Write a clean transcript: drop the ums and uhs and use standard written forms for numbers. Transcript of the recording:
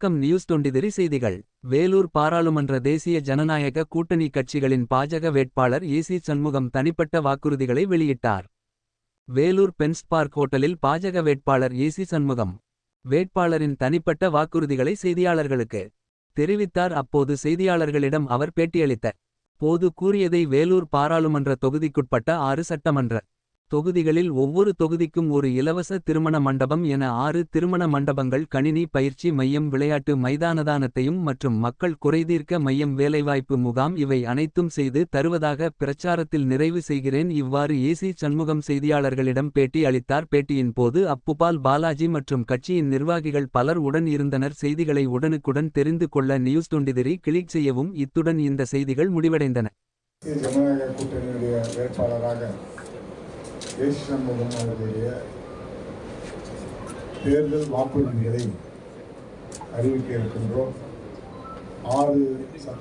வணக்கம் நியூஸ் 23 செய்திகள். வேலூர் பாராளுமன்ற தேசிய ஜனநாயக கூட்டணி கட்சிகளின் பாஜக வேட்பாளர் ஏசி சண்முகம் தனிப்பட்ட வாக்குறுதிகளை வெளியிட்டார். வேலூர் பென்ஸ் பார்க் ஹோட்டலில் பாஜக வேட்பாளர் ஏசி சண்முகம் வேட்பாளரின் தனிப்பட்ட வாக்குறுதிகளை செய்தியாளர்களுக்கு தெரிவித்தார். அப்போது செய்தியாளர்களிடம் அவர் பேட்டியளித்த போது கூறியதை வேலூர் பாராளுமன்ற தொகுதிக்குட்பட்ட 6 சட்டமன்ற தொகுதிகளில் ஒவ்வொரு தொகுதிக்கும் ஒரு இலவச திருமண மண்டபம் என 6 திருமண மண்டபங்கள், கணினி பயிற்சி மையம், விளையாட்டு மைதானத்தையும் மற்றும் மக்கள் குறைதீர்க்க மையம், வேலைவாய்ப்பு முகாம் இவை அனைத்தும் செய்து தருவதாக பிரச்சாரத்தில் நிறைவு செய்கிறேன். இவ்வாறு ஏசி சண்முகம் செய்தியாளர்களிடம் பேட்டி அளித்தார். பேட்டியின் போது அப்புபால் பாலாஜி மற்றும் கட்சியின் நிர்வாகிகள் பலர் உடன் இருந்தனர். செய்திகளை உடனுக்குடன் தெரிந்து கொள்ள நியூஸ் 23 கிளிக் செய்யவும். இத்துடன் இந்த செய்திகள் முடிவடைந்தன. ஜனநாயக கூட்டணியுடைய வேட்பாளராக ஏசி சண்முகம் அவர்களுடைய தேர்தல் வாக்குறுதிகளை அறிவிக்க இருக்கின்றோம். 6 சட்ட